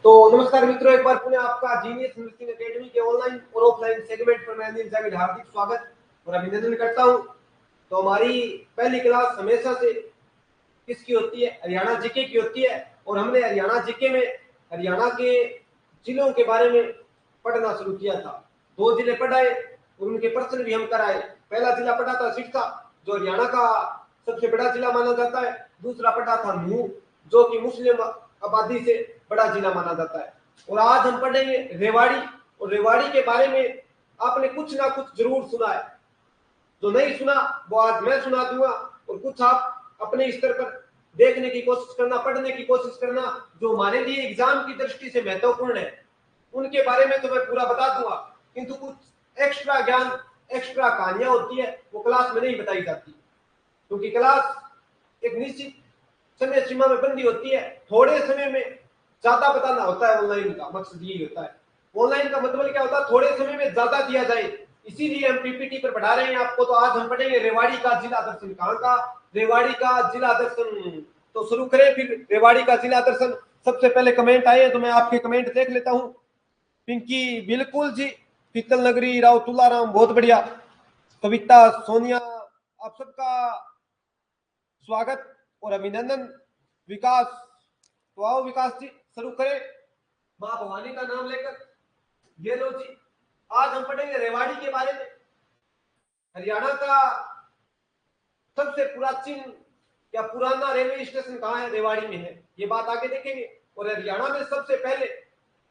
तो नमस्कार मित्रों, एक बार पुनः आपका जीनियस नर्सिंग एकेडमी के ऑनलाइन और ऑफलाइन सेगमेंट पर मैं अनिल जावेद हार्दिक स्वागत और अभिनंदन करता हूं। तो हमारी पहली क्लास हमेशा से किसकी होती है? हरियाणा जीके की होती है। और हमने हरियाणा जीके में हरियाणा के जिलों के बारे में पढ़ना शुरू किया था। 2 जिले पढ़ाए और उनके प्रश्न भी हम कराए। पहला जिला पढ़ा था सिरसा, जो हरियाणा का सबसे बड़ा जिला माना जाता है। दूसरा पढ़ा था नूंह, जो कि मुस्लिम आबादी से बड़ा जिला माना जाता है। और आज हम पढ़ेंगे रेवाड़ी। और रेवाड़ी के बारे में आपने कुछ ना कुछ जरूर सुना है, जो नहीं सुना वो आज मैं सुना दूंगा। और कुछ आप अपने स्तर पर देखने की कोशिश करना, पढ़ने की कोशिश करना, जो हमारे लिए एग्जाम की दृष्टि से महत्वपूर्ण है। उनके बारे में तो मैं पूरा बता दूंगा, किंतु कुछ एक्स्ट्रा ज्ञान, एक्स्ट्रा कहानियां होती है, वो क्लास में नहीं बताई जाती, क्योंकि क्लास एक निश्चित समय सीमा में बंदी होती है। थोड़े समय में ज्यादा बताना होता है। ऑनलाइन का मकसद यही होता है। ऑनलाइन का मतलब क्या होता है? थोड़े समय में ज्यादा दिया जाए, इसीलिए हम पीपीटी पर पढ़ा रहे हैं आपको। तो आज हम पढ़ेंगे रेवाड़ी का जिला दर्शन। कहाँ का? रेवाड़ी का जिला दर्शन। तो शुरू करें फिर रेवाड़ी का जिला दर्शन। सबसे पहले कमेंट आए हैं तो मैं आपके कमेंट देख लेता हूँ। पिंकी बिल्कुल जी, पीतल नगरी, राव तुलाराम बहुत बढ़िया, कविता, सोनिया, आप सबका स्वागत और अभिनंदन। विकास, तो आओ विकास जी शुरू करें मां भवानी का नाम लेकर। ये लो जी, आज हम पढ़ेंगे रेवाड़ी के बारे में। हरियाणा का सबसे प्राचीन या पुराना रेलवे स्टेशन कहाँ है? रेवाड़ी में है। ये बात आगे देखेंगे। और हरियाणा में सबसे पहले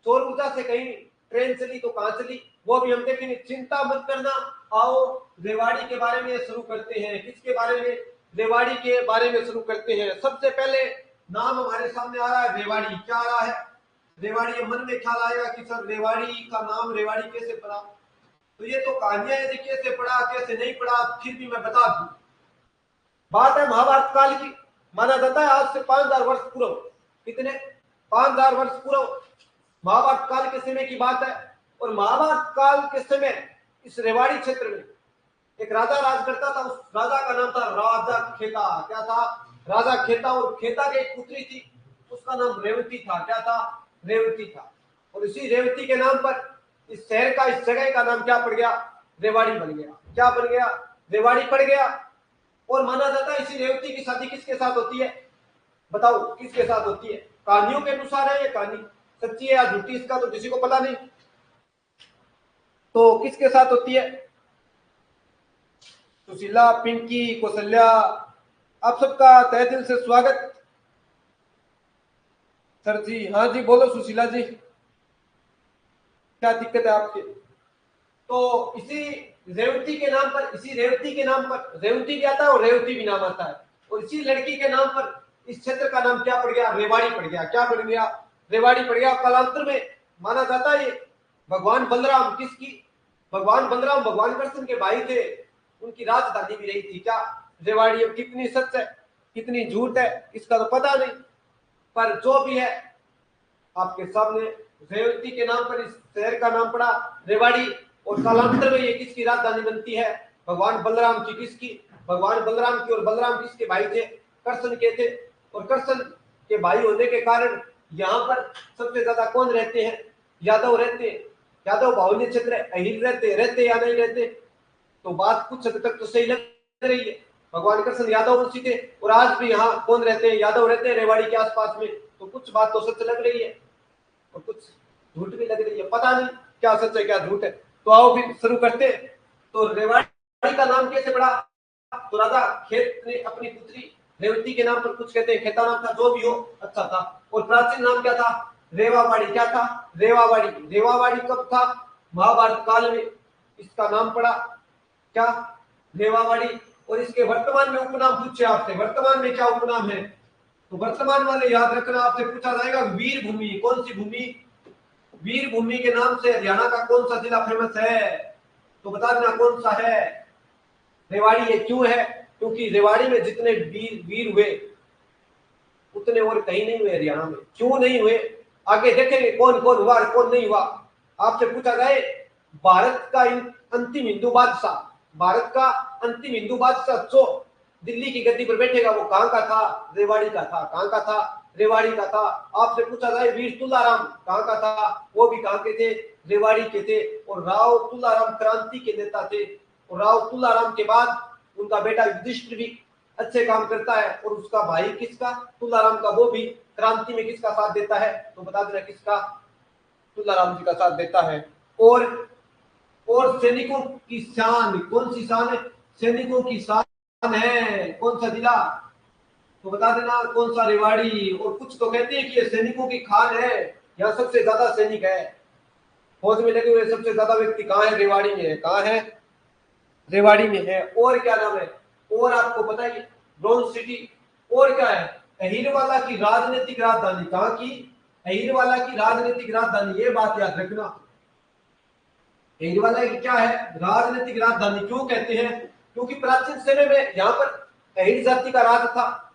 सौर ऊर्जा से कहीं ट्रेन चली तो कहां चली, वो भी हम देखेंगे। चिंता मत करना, आओ रेवाड़ी के बारे में शुरू करते हैं। किसके बारे में? रेवाड़ी के बारे में शुरू करते हैं। सबसे पहले नाम हमारे सामने आ रहा है रेवाड़ी। क्या आ रहा है? रेवाड़ी। मन में ख्याल आएगा कि सर रेवाड़ी का नाम रेवाड़ी कैसे पड़ा? तो ये तो कहानियां है, कैसे पड़ा कैसे नहीं पड़ा, फिर भी मैं बता दूं। बात है महाभारत काल की। माना जाता है आज से 5000 वर्ष पूर्व। कितने? 5000 वर्ष पूर्व महाभारत काल के समय की बात है। और महाभारत काल के समय इस रेवाड़ी क्षेत्र में एक राजा राज करता था। उस राजा का नाम था राजा खेता। क्या था? राजा खेता। और खेता की एक पुत्री थी, उसका नाम रेवती था। क्या था? रेवती था। और इसी रेवती के नाम पर इस शहर का, इस जगह का नाम क्या पड़ गया? रेवाड़ी बन गया। क्या बन गया? रेवाड़ी पड़ गया। और माना जाता है इसी रेवती की शादी किसके साथ होती है? बताओ किसके साथ होती है? कहानियों के अनुसार है ये कहानी, सच्ची है या झूठी इसका तो किसी को पता नहीं। तो किसके साथ होती है? सुशीला, पिंकी, कौशल्या, आप सबका तहे दिल से स्वागत। सर जी, हाँ जी बोलो सुशीला जी, क्या दिक्कत है आपके? तो इसी रेवती के नाम पर, इसी रेवती के नाम पर रेवती भी आता है और रेवती भी नाम आता है। और इसी लड़की के नाम पर इस क्षेत्र का नाम क्या पड़ गया? रेवाड़ी पड़ गया। क्या पड़ गया? रेवाड़ी पड़ गया। कालांतर में माना जाता है ये भगवान बलराम, किसकी? भगवान बलराम भगवान कृष्ण के भाई थे, उनकी राजधानी भी रही थी। क्या? रेवाड़ी। अब कितनी सच है कितनी झूठ है इसका तो पता नहीं, पर जो भी है आपके सामने, रेवती के नाम पर इस शहर का नाम पड़ा रेवाड़ी। और कालांतर में ये किसकी राजधानी बनती है? भगवान बलराम की। किसकी? भगवान बलराम की। और बलराम किसके भाई थे? कृष्ण के थे। और कृष्ण के भाई होने के कारण यहाँ पर सबसे ज्यादा कौन रहते हैं? यादव रहते हैं। यादव बाहुल्य क्षेत्र है। अहिर रहते या नहीं रहते? तो बात कुछ हद तक तो सही लग रही है। भगवान कृष्ण यादव वंशी थे और आज भी यहाँ कौन रहते हैं? यादव रहते हैं रेवाड़ी के आसपास में। तो कुछ बात तो सच लग रही है और कुछ झूठ भी लग रही है। पता नहीं क्या सच है क्या झूठ है। तो आओ फिर शुरू करते हैं। तो रेवाड़ी का नाम कैसे पड़ा? तो राजा खेत ने अपनी पुत्री रेवती के नाम पर, कुछ कहते हैं खेता नाम था, जो भी हो अच्छा था। और प्राचीन नाम क्या था? रेवावाड़ी। क्या था? रेवावाड़ी। रेवावाड़ी कब था? महाभारत काल में इसका नाम पड़ा। क्या? रेवावाड़ी। और इसके वर्तमान में उपनाम पूछे आपसे, वर्तमान में क्या उपनाम है? तो वर्तमान वाले याद रखना, आपसे पूछा जाएगा वीर भूमि। कौन सी भूमि? वीर भूमि के नाम से हरियाणा का कौन सा जिला फेमस है? तो बता देना कौन सा है? रेवाड़ी। ये क्यों है? क्योंकि रेवाड़ी में जितने वीर हुए उतने और कहीं नहीं हुए हरियाणा में। क्यों नहीं हुए आगे देखेंगे, कौन कौन हुआ और कौन नहीं हुआ। आपसे पूछा जाए भारत का अंतिम हिंदू बादशाह, भारत का अंतिम हिंदू बादशाह जो दिल्ली की गद्दी पर बैठेगा, वो कहां का था? रेवाड़ी का था। कहां का था? रेवाड़ी का था। आपसे पूछा जाए वीर तुलाराम कहाँ का था, वो भी कहाँ के थे, रेवाड़ी के थे। और राव तुलाराम क्रांति के नेता थे। और राव तुलाराम के बाद उनका बेटा युधिष्ठिर भी अच्छे काम करता है, और उसका भाई किसका, तुलाराम का, वो भी क्रांति में किसका साथ देता है, तो बता देना किसका, तुलाराम जी का साथ देता है। और सैनिकों की शान, कौन सी शान है, सैनिकों की शान है कौन सा जिला, तो बता देना कौन सा, रेवाड़ी। और कुछ तो कहते हैं कि ये सैनिकों की खान है, यहाँ सबसे ज्यादा सैनिक है, फौज में लगे हुए सबसे ज्यादा व्यक्ति कहाँ है, रेवाड़ी में है। कहाँ है, रेवाड़ी में है। और क्या नाम है, और आपको पता है ब्रॉन्ज सिटी। और क्या है, अहीरवाला की राजनीतिक राजधानी, कहाँ की, अहीरवाला की राजनीतिक राजधानी, ये बात याद रखना। अहीरवाला की क्या है, राजनीतिक राजधानी। क्यों कहते हैं, क्योंकि प्राचीन समय में यहाँ पर अहीर जाति का राज था,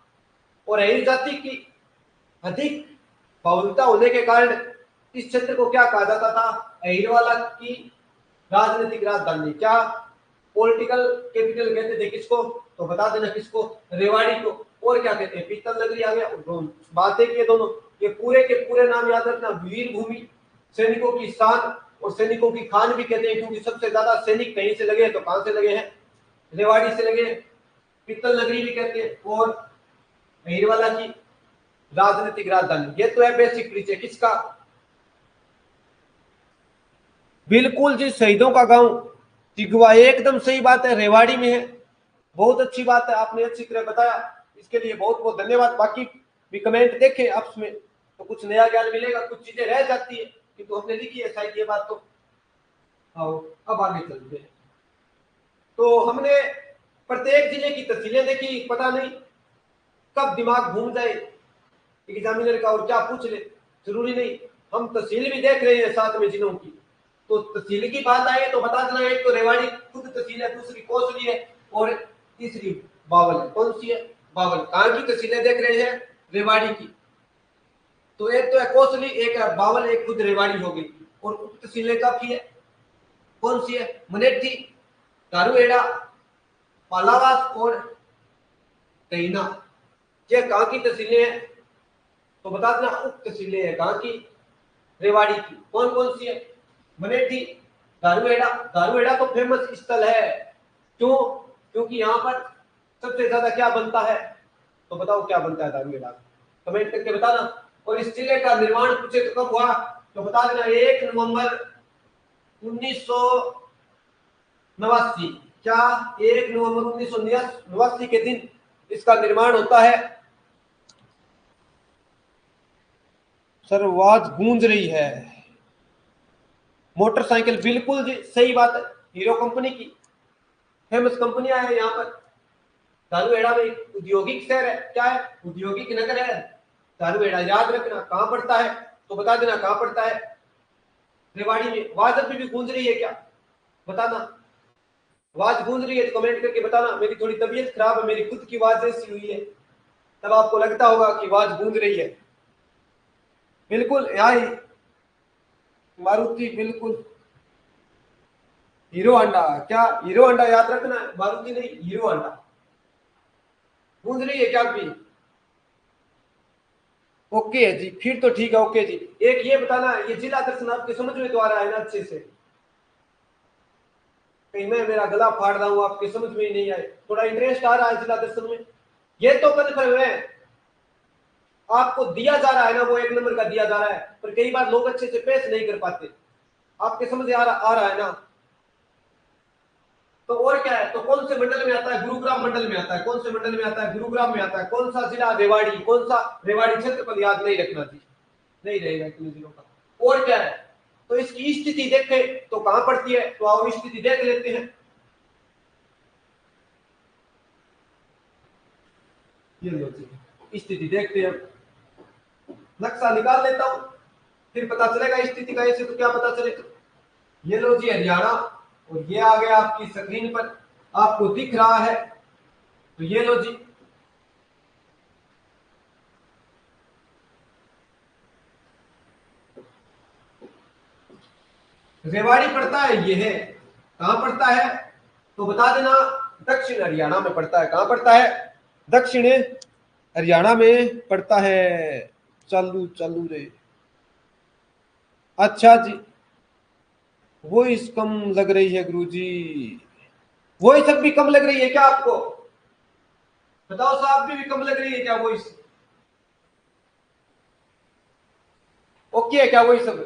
और अहीर जाति की अधिक बहुलता होने के कारण इस क्षेत्र को क्या कहा जाता था, अहीरवाला की राजनीतिक राजधानी। क्या, पॉलिटिकल कैपिटल कहते थे किसको, तो बता देना किसको, रेवाड़ी को। और क्या कहते हैं, पीतल नगरी आ गया। बात है कि ये दोनों, ये पूरे के पूरे नाम याद रखना, वीर भूमि, सैनिकों की शान, और सैनिकों की खान भी कहते हैं, क्योंकि सबसे ज्यादा सैनिक कहीं से लगे हैं, तो कहां से लगे हैं, रेवाड़ी से लगे हैं। पीतल नगरी भी कहते हैं, और अहीरवाला की राजनीतिक राजधानी। ये तो है बेसिक परिचय किसका, बिल्कुल जी, शहीदों का गांव तिगवा, एकदम सही बात है, रेवाड़ी में है। बहुत अच्छी बात है, आपने अच्छी तरह बताया, इसके लिए बहुत बहुत धन्यवाद। बाकी भी कमेंट देखें आपस में, तो कुछ नया ज्ञान मिलेगा, कुछ चीजें रह जाती है किंतु हमने लिखी है शायद ये बात। तो आओ अब आगे चलते हैं। तो हमने प्रत्येक जिले की तहसीलें देखी, पता नहीं कब दिमाग घूम जाए एग्जामिनर का और क्या पूछ ले, जरूरी नहीं। हम तहसील भी देख रहे हैं साथ में जिलों की। तो तहसील की बात आए तो बता देना, एक तो रेवाड़ी खुद तहसील है, दूसरी कोसली है, और तीसरी बावल है। कौन सी है, बावल। कहाँ की तहसीलें देख रहे हैं, रेवाड़ी की। तो एक तो है कोसली, एक है बावल, एक खुद रेवाड़ी हो गई। और उप तहसीलें कब की है, कौन सी है, मनेठी, दारूहेड़ा, पालावास और कहीना। ये कहाँ की तहसीलें हैं, तो बता देना उप तहसीलें हैं कहाँ की, रेवाड़ी की। कौन कौन सी है, मनेठी, दारूहेड़ा। दारूहेड़ा तो फेमस स्थल है, क्यों, क्योंकि यहाँ पर सबसे ज्यादा क्या बनता है, तो बताओ क्या बनता है दारूहेड़ा, कमेंट करके बताना। और इस जिले का निर्माण पूछे तो कब हुआ, तो बता देना 1 नवंबर 1989। क्या, 1 नवंबर 1989 के दिन इसका निर्माण होता है। सर आवाज गूंज रही है, मोटरसाइकिल, बिल्कुल जी सही बात है, हीरो कंपनी की फेमस कंपनियां हैं यहाँ पर। दारूहेड़ा में औद्योगिक शहर है, क्या है, औद्योगिक नगर है दारूहेड़ा, याद रखना। कहाँ पड़ता है, तो बता देना कहाँ पड़ता है, रेवाड़ी में। आवाज अभी भी गूंज रही है क्या, बताना। आवाज गूंज रही है तो कमेंट करके बताना। मेरी थोड़ी तबीयत खराब है, मेरी खुद की आवाज ऐसी हुई है, तब आपको लगता होगा कि आवाज गूंज रही है। बिल्कुल यहाँ ही मारुति, बिल्कुल हीरो होंडा। क्या, हीरो होंडा याद रखना, मारुति नहीं, हीरो होंडा। गूंज रही है क्या भी, ओके है जी, फिर तो ठीक है, ओके जी। एक ये बताना, ये जिला दर्शन आपके समझ में तो आ रहा है ना अच्छे से, कहीं मैं मेरा गला फाड़ रहा हूँ आपके समझ में ही नहीं आए, थोड़ा इंटरेस्ट आ रहा है जिला दर्शन में, ये तो कन्फर्म है। आपको दिया जा रहा है ना, वो 1 नंबर का दिया जा रहा है, पर कई बार लोग अच्छे से पेश नहीं कर पाते, आपके समझ आ रहा है ना। तो और क्या है, तो कौन से मंडल में आता है, गुरुग्राम मंडल में आता है। कौन से मंडल में आता है, गुरुग्राम में आता है। कौन सा जिला, रेवाड़ी। कौन सा, रेवाड़ी क्षेत्र पर, याद नहीं रखना जी, नहीं रहेगा इतने जिलों का। और क्या है, तो इसकी स्थिति देखे तो कहां पड़ती है, तो आओ स्थिति देख लेते हैं। ये लो जी, स्थिति देखते हैं, नक्शा निकाल लेता हूं, फिर पता चलेगा स्थिति का, ऐसे तो क्या पता चलेगा। ये लो जी हरियाणा, और ये आ गया आपकी स्क्रीन पर, आपको दिख रहा है, तो ये लो जी, रेवाड़ी पड़ता है, ये है, कहां पड़ता है, तो बता देना दक्षिण हरियाणा में पड़ता है। कहां पड़ता है, दक्षिण हरियाणा में पड़ता है। चालू चालू रे। अच्छा जी, वॉइस कम लग रही है गुरुजी। वॉइस अब भी कम लग रही है क्या आपको? बताओ साहब, भी कम लग रही है क्या वॉइस? ओके है क्या वॉइस अब?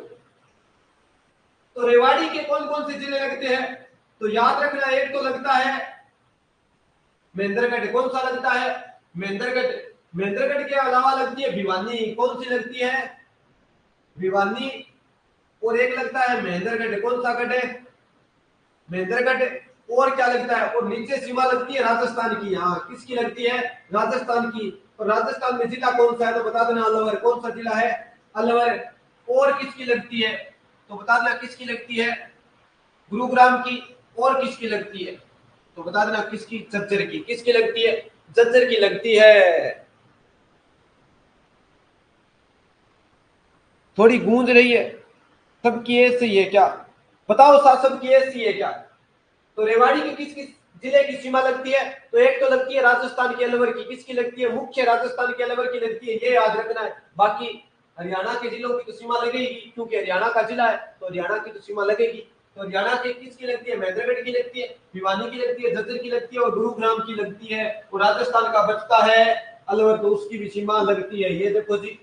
तो रेवाड़ी के कौन कौन से जिले लगते हैं? तो याद रखना, एक तो लगता है महेंद्रगढ़। कौन सा लगता है? महेंद्रगढ़। महेंद्रगढ़ के अलावा लगती है भिवानी। कौन सी लगती है? भिवानी। और एक लगता है महेंद्रगढ़। कौन सा गढ़ है? महेंद्रगढ़। और क्या लगता है? और नीचे सीमा लगती है राजस्थान की। हाँ, किसकी लगती है? राजस्थान की। और राजस्थान में जिला कौन सा है? तो बता देना अलवर। कौन सा जिला है? अलवर। और किसकी लगती है? तो बता देना किसकी लगती है? गुरुग्राम की। और किसकी लगती है? तो बता देना किसकी? झज्जर की। किसकी लगती है? झज्जर की लगती है। थोड़ी गूंज रही है। सबकी ऐसी है क्या? बताओ साहब, सबकी ऐसी है क्या? तो रेवाड़ी की किस किस जिले की सीमा लगती है? तो एक तो लगती है राजस्थान के अलवर की। किसकी लगती है? मुख्य राजस्थान के अलवर की लगती है, ये याद रखना है। बाकी हरियाणा के जिलों की तो सीमा लगेगी, क्योंकि हरियाणा का जिला है, तो हरियाणा की तो सीमा लगेगी। तो हरियाणा के किसकी लगती है? महेंद्रगढ़ की लगती है, भिवानी की लगती है, झज्जर की लगती है और गुरुग्राम की लगती है। और राजस्थान का बचता है अलवर, तो उसकी भी सीमा लगती है। ये देखो जी,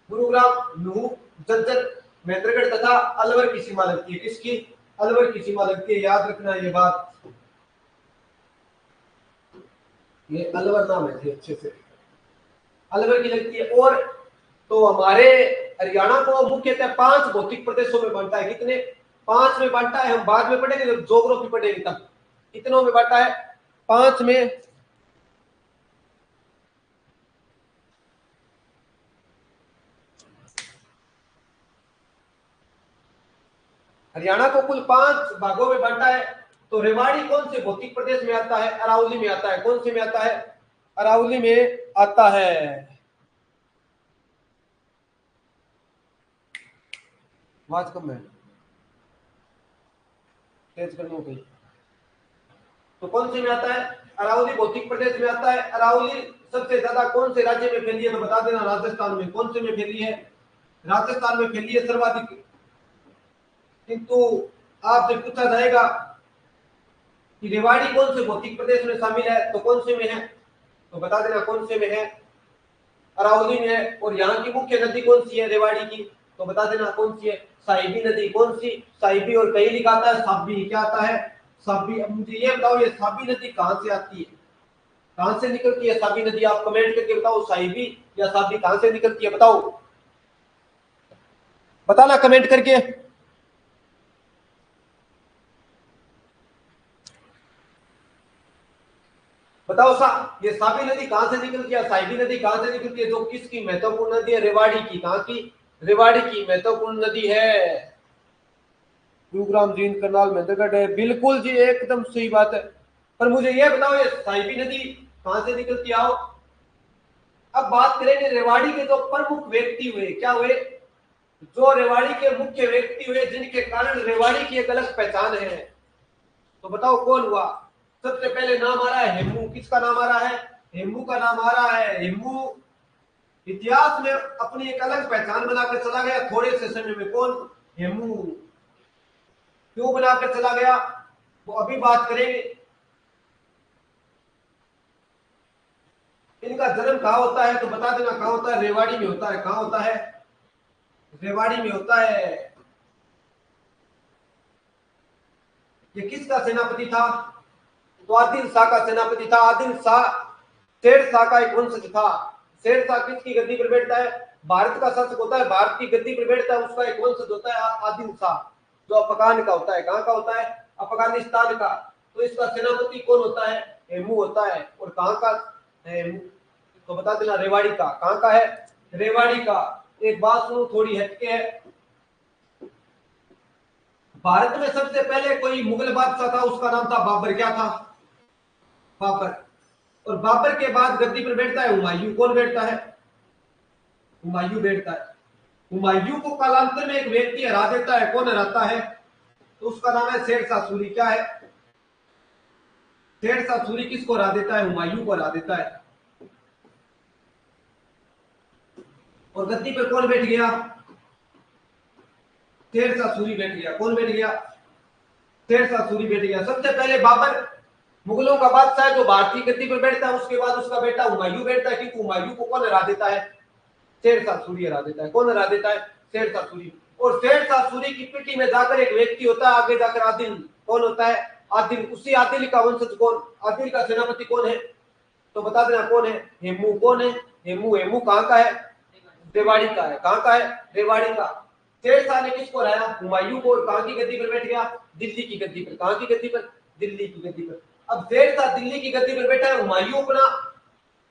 गुरुग्राम, नूह, झज्जर, महेंद्रगढ़ तथा अलवर की सीमा लगती है। किसकी? अलवर की सीमा लगती है। याद रखना ये बात। ये अलवर नाम है जी, अच्छे से अलवर की लगती है। और तो हमारे हरियाणा को मुख्यतः 5 भौतिक प्रदेशों में बांटा है। कितने? 5 में बांटा है। हम बाद में पढ़ेंगे जब ज्योग्राफी पढ़ेंगे तब। कितनों में बांटा है? 5 में। हरियाणा को कुल 5 भागों में बांटा है। तो रेवाड़ी कौन से भौतिक प्रदेश में आता है? अरावली में आता है। कौन से में आता है? अरावली में आता है। आवाज कम है, तेज करनी हो गई। तो कौन से में आता है? अरावली भौतिक प्रदेश में आता है। अरावली सबसे ज्यादा कौन से राज्य में फैली है? तो बता देना राजस्थान में। कौन से में फैली है? राजस्थान में फैली है सर्वाधिक। किंतु आपसे पूछा जाएगा कि रेवाड़ी कौन से भौतिक प्रदेश में शामिल है, तो कौन से में है? तो बता देना कौन से में है? अरावली में है। और यहाँ की मुख्य नदी कौन सी है रेवाड़ी की? तो बता देना कौन सी है? साहिबी नदी। कौन सी? साहिबी। और कहीं लिखा आता है साबी। क्या आता है? साबी। अब मुझे ये बताओ, ये साबी नदी कहाँ से आती है? कहां से निकलती है साबी नदी? आप कमेंट करके बताओ, साहिबी या साबी कहां से निकलती है? बताओ, बताना कमेंट करके। बताओ सा, ये साबी नदी कहां से निकलती है, साहिबी नदी कहां से निकलती है? जो किसकी महत्वपूर्ण नदी है? रेवाड़ी की। कहां की? रेवाड़ी की महत्वपूर्ण नदी है। गुरुग्राम, जींद, करनाल, महेंद्रगढ़ है। बिल्कुल जी, एकदम सही बात है। पर मुझे यह बताओ, ये साहिबी नदी कहां से निकलती आओ? अब बात करेंगे रेवाड़ी के जो प्रमुख व्यक्ति हुए। क्या हुए? जो रेवाड़ी के मुख्य व्यक्ति हुए, जिनके कारण रेवाड़ी की एक अलग पहचान है। तो बताओ कौन हुआ? सबसे पहले नाम आ रहा है हेमू। किसका नाम आ रहा है? हेमू का नाम आ रहा है। हेमू इतिहास में अपनी एक अलग पहचान बनाकर चला गया थोड़े से समय में। कौन? हेमू। क्यों बनाकर चला गया, वो अभी बात करेंगे। इनका जन्म कहाँ होता है? तो बता देना कहाँ होता है? रेवाड़ी में होता है। कहाँ होता है? रेवाड़ी में होता है। ये किसका सेनापति था? तो आदिल शाह का सेनापति था। आदिल शाह शेर शाह का एक वंशज था। शेर शाह किसकी गद्दी पर बैठता है? भारत का शासक होता है, भारत की गद्दी पर बैठता है, उसका एक वंशज होता है आदिल शाह, जो अफगान का होता है। कहाँ का होता है? अफगानिस्तान का। तो इसका सेनापति कौन होता है? हेमू होता है। और कहाँ का है हेमू? तो बता देना रेवाड़ी का। कहाँ का है? रेवाड़ी का। एक बात सुनो, थोड़ी हटके है। भारत में सबसे पहले कोई मुगल बादशाह था, उसका नाम था बाबर। क्या था? बाबर। और बाबर के बाद गद्दी पर बैठता है हुमायूं। कौन बैठता है? हुमायूं बैठता है। हुमायूं को कालांतर में एक व्यक्ति हरा देता है। कौन हराता है? तो उसका नाम है शेर शाह सूरी। क्या है? शेर शाह सूरी किसको हरा देता है? हुमायूं को हरा देता है। और गद्दी पर कौन बैठ गया? शेरशाह सूरी बैठ गया। कौन बैठ गया? शेरशाह सूरी बैठ गया। सबसे पहले बाबर मुगलों का बादशाह है जो भारतीय गद्दी पर बैठता है, उसके बाद उसका बेटा हुमायूं बैठता है, क्योंकि हुमायूं को कौन हरा देता है? शेरशाह सूरी हरा देता है। कौन हरा देता है? शेरशाह सूरी। और शेरशाह सूरी की पिटी में जाकर एक व्यक्ति होता है, आगे जाकर आदिल। कौन होता है? आदिल। उसी आदिल का वंशज कौन? आदिल का सेनापति कौन है? तो बता देना कौन है? हेमू। कौन है? हेमू। हेमू कहाँ का है? रेवाड़ी का है। कहाँ का है? रेवाड़ी का। शेरशाह ने किसको हराया? हुमायूं को। और कहाँ की गद्दी पर बैठ गया? दिल्ली की गद्दी पर। कहाँ की गद्दी पर? दिल्ली की गद्दी पर। अब शेरशाह दिल्ली की गद्दी पर बैठा है, हुमायूं अपना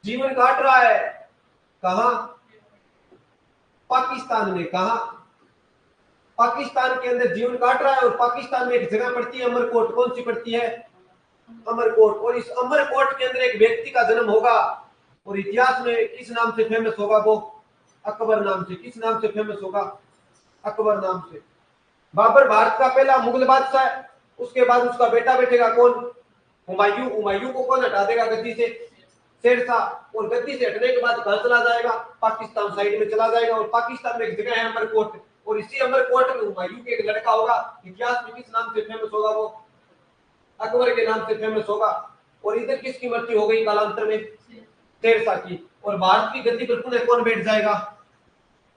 जीवन काट रहा है कहाँ? पाकिस्तान में। कहा? पाकिस्तान के अंदर जीवन काट रहा है। और पाकिस्तान में एक जगह पड़ती है अमरकोट। कौन सी पड़ती है? अमरकोट। और इस अमरकोट के अंदर एक व्यक्ति का जन्म होगा और इतिहास में किस नाम से फेमस होगा? वो अकबर नाम से। किस नाम से फेमस होगा? अकबर नाम से। बाबर भारत का पहला मुगल बादशाह है। उसके बाद उसका बेटा बैठेगा कौन? हुमायूं। हुमायूं को कौन हटा देगा गद्दी से? शेरशाह। और गद्दी से हटने के बाद कहां चला जाएगा? पाकिस्तान साइड में चला जाएगा। और पाकिस्तान में एक जगह है अमरकोट, और इसी अमरकोट में हुमायूं के एक लड़का होगा, इतिहास में किस नाम से फेमस होगा? वो अकबर के नाम से फेमस होगा। और इधर किसकी मृत्यु हो गई कालांतर में? शेरशाह की। और भारत की गद्दी पर पुनः कौन बैठ जाएगा?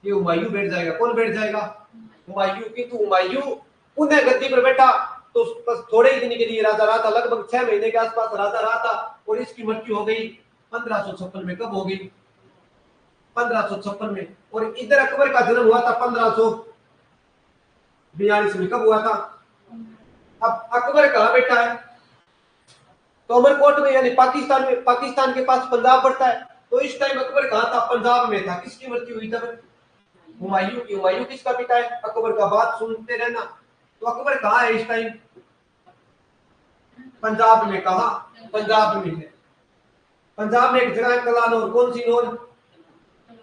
ये हुमायूं बैठ जाएगा। कौन बैठ जाएगा? हुमायूं। किंतु हुमायूं पुनः गद्दी पर बैठा तो बस थोड़े ही दिन के लिए राजा रहा था, लगभग 6 महीने के आसपास राजा रहा था। और इसकी मृत्यु हो गई 1556 में। कब हो गई? 1556 में। और इधर अकबर का जन्म हुआ था 1542 में। कब हुआ था? अब अकबर कहाँ बैठा है? तो अमरकोट में, यानी पाकिस्तान में। पाकिस्तान के पास पंजाब पड़ता है। तो इस टाइम अकबर कहाँ था? पंजाब में था। किसकी मृत्यु हुई तब? हुमायूं की। हुमायूं किसका पिता है? अकबर का। बात सुनते रहना। तो अकबर कहाँ है इस टाइम? पंजाब में। कहा? पंजाब में है। पंजाब में एक जगह है कलानौर। कौन सी नौर?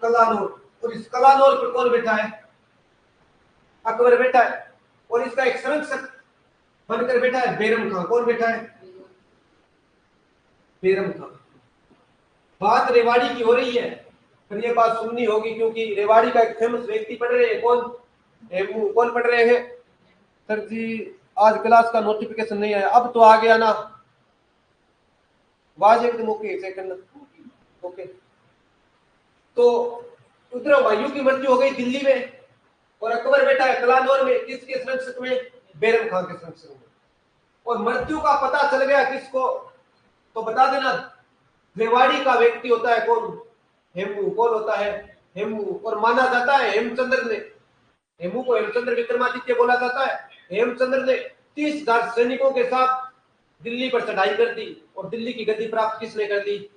कलानौर। और इस कलानौर पर कौन बैठा है? अकबर बैठा है। और इसका एक संरक्षक बनकर बैठा है बैरम खां। कौन बैठा है? बैरम खां। बात रेवाड़ी की हो रही है, पर यह बात सुननी होगी, क्योंकि रेवाड़ी का एक फेमस व्यक्ति पढ़ रहे हैं। कौन? हेमू। कौन पढ़ रहे हैं? सर जी आज क्लास का नोटिफिकेशन नहीं आया। अब तो आ गया ना? आवाज एकदम ओके? Second okay. तो उधर हुमायूं की मृत्यु हो गई दिल्ली में, और अकबर बैठा है कलानौर में। किसके संरक्षक में? बैरम खां के संरक्षक में। और मृत्यु का पता चल गया किसको? तो बता देना रेवाड़ी का व्यक्ति होता है कौन? हेमू। कौन होता है? हेमू। और माना जाता है हेमचंद्र ने, हेमू को हेमचंद्र विक्रमादित्य बोला जाता है। हेमचंद्र ने 30,000 सैनिकों के साथ दिल्ली पर चढ़ाई कर दी, और दिल्ली की गद्दी प्राप्त किसने कर दी?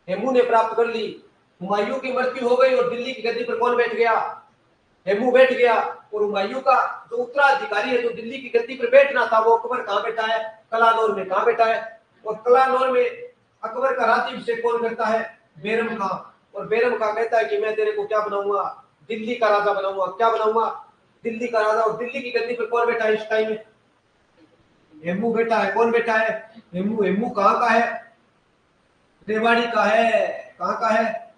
हेमू ने प्राप्त कर ली। हुमायूं की मृत्यु हो गई और दिल्ली की गद्दी पर कौन बैठ गया? हेमू बैठ गया। और हुमायूं का जो उत्तराधिकारी है, जो दिल्ली की गद्दी पर बैठना था, वो अकबर कहाँ बैठा है? कलानौर में। कहाँ बैठा है? और कलानौर में अकबर का राज्याभिषेक कौन करता है? बैरम खां। और बैरम खां कहता है कि मैं तेरे को क्या बनाऊंगा? दिल्ली का राजा बनाऊंगा। क्या बनाऊंगा? दिल्ली का राजा। और दिल्ली की गद्दी पर कौन बैठा है इस टाइम में? हेमू बैठा है। कौन बैठा है? हेमू। हेमू कहाँ का है? रेवाड़ी का है। कहाँ का है?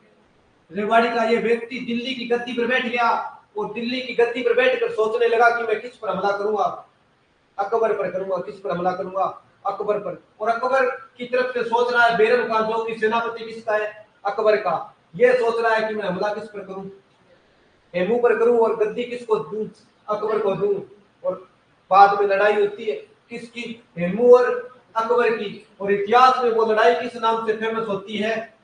रेवाड़ी का। ये व्यक्ति दिल्ली की गद्दी पर बैठ गया, और दिल्ली की गद्दी पर बैठकर सोचने लगा कि मैं किस पर हमला करूंगा? अकबर पर करूंगा। किस पर हमला करूंगा? अकबर पर। और अकबर की तरफ से सोच रहा है बैरम खान, जो कि सेनापति किसका है? अकबर का। यह सोच रहा है कि मैं हमला किस पर करूं? हेमू पर करूं, और गद्दी किसको दूं? अकबर को दूं। और बाद में लड़ाई होती है किसकी? हेमू और अकबर की। और इतिहास में वो लड़ाई किस नाम से फेमस होती है?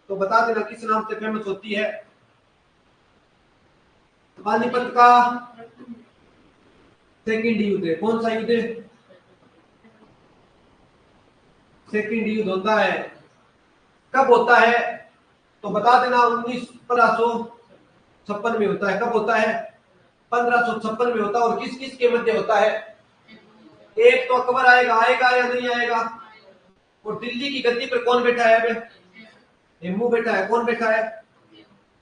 तो बता देना किस नाम से फेमस होती है? पानीपत का सेकंड युद्ध है। कौन सा युद्ध है? सेकंड युद्ध होता है। कब होता है? तो बता देना 1556 में होता है। कब होता है? 1556 में होता है। और किस किस के मध्य होता है? एक तो अकबर आएगा, आएगा या नहीं आएगा? और दिल्ली की गद्दी पर कौन बैठा है? अब हेमू बैठा है। कौन बैठा है?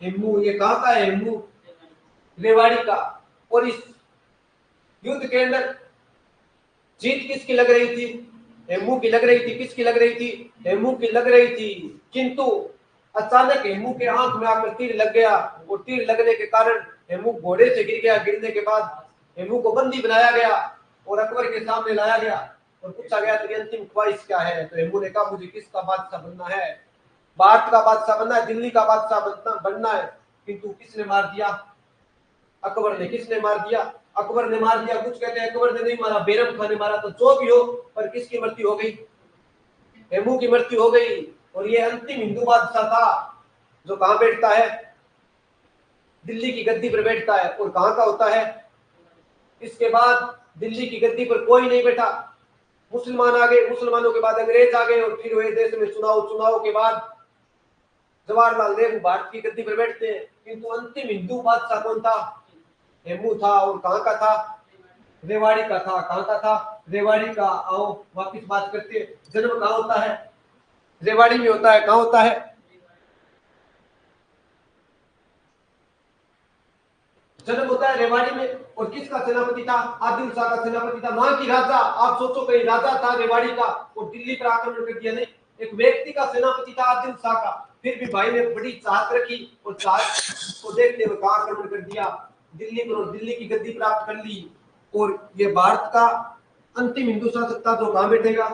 हेमू। ये कहाँ का है हेमू? रेवाड़ी का। और इस युद्ध के अंदर जीत किसकी लग रही थी? हेमू की लग रही थी। किसकी लग रही थी? हेमू की लग रही थी। किंतु अचानक हेमू के आंख में आकर तीर लग गया और तीर लगने के कारण हेमू घोड़े से गिर गया। गिरने के बाद हेमू को बंदी बनाया गया और अकबर के सामने लाया गया और पूछा गया तेरी अंतिम ख्वाहिश क्या है। तो हेमू ने कहा मुझे किसका बादशाह बनना है, भारत का बादशाह बनना है, दिल्ली का बादशाह बनना है। किंतु किसने मार दिया? अकबर ने। किसने मार दिया? अकबर ने मार दिया। कुछ कहते हैं अकबर ने नहीं मारा, बैरम खान ने मारा। तो जो भी हो, पर किसकी मृत्यु हो गई? हेमू की मृत्यु हो गई। और ये अंतिम हिंदू बादशाह था जो कहां बैठता है? दिल्ली की गद्दी पर बैठता है। और कहां का होता है? इसके बाद दिल्ली की गद्दी पर कोई नहीं बैठा। मुसलमान आ गए, मुसलमानों के बाद अंग्रेज आ गए और फिर हुए देश में चुनाव के बाद जवाहरलाल नेहरू भारत की गद्दी पर बैठते हैं। किंतु अंतिम हिंदू बादशाह कौन था? हेमू था। और कहां का था? रेवाड़ी का था। कहां का था? रेवाड़ी का। आओ वापिस बात करते हैं। जन्म कहां होता है? रेवाड़ी में होता है। कहां होता है? जन्म होता है रेवाड़ी में। और किसका सेनापति था? आदिल शाह का सेनापति था। वहां की राजा, आप सोचो कहीं राजा था रेवाड़ी का और दिल्ली पर आक्रमण कर दिया? नहीं, एक व्यक्ति का सेनापति था आदिल शाह का। फिर भी भाई ने बड़ी चाहत रखी और चाहत को देखते हुए कहां आक्रमण कर दिया? दिल्ली पर। और दिल्ली की गद्दी प्राप्त कर ली। और ये भारत का अंतिम हिंदू शासक था जो कहां बैठेगा?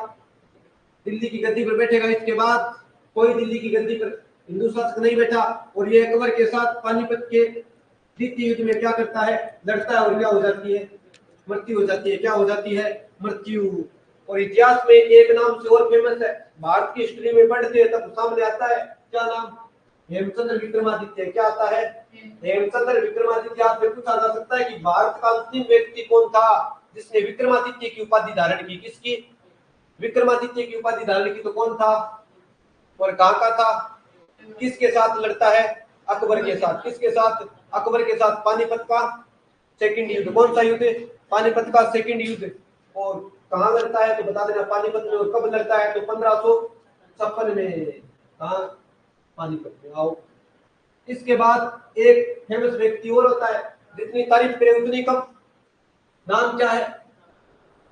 दिल्ली की गद्दी पर बैठेगा। इसके बाद कोई दिल्ली की गद्दी पर हिंदू शासक नहीं बैठा। और ये अकबर के साथ पानीपत के द्वितीय युद्ध में क्या करता है? लड़ता है और क्या हो जाती है? मृत्यु हो जाती है। क्या हो जाती है? मृत्यु। और इतिहास में एक नाम से और फेमस है, भारत की हिस्ट्री में पढ़ते हैं तब सामने आता है। क्या नाम? हेमचंद्र विक्रमादित्य। क्या आता है? हेमचंद्र विक्रमादित्य। आपसे पूछा जा सकता है कि भारत का अंतिम व्यक्ति कौन था जिसने विक्रमादित्य की उपाधि धारण की? किसकी? विक्रमादित्य की उपाधि धारण की। तो कौन था और कहां का था? किसके साथ लड़ता है? अकबर के साथ। किसके साथ? अकबर के साथ। पानीपत का सेकंड युद्ध। कौन सा युद्ध? पानीपत का सेकंड युद्ध। और कहां लड़ता है तो बता देना पानीपत में। और कब लड़ता है? तो 1556 में। कहां? पानीपत में। आओ, इसके बाद एक फेमस व्यक्ति और होता है, जितनी तारीफ करे उतनी कम। नाम क्या है?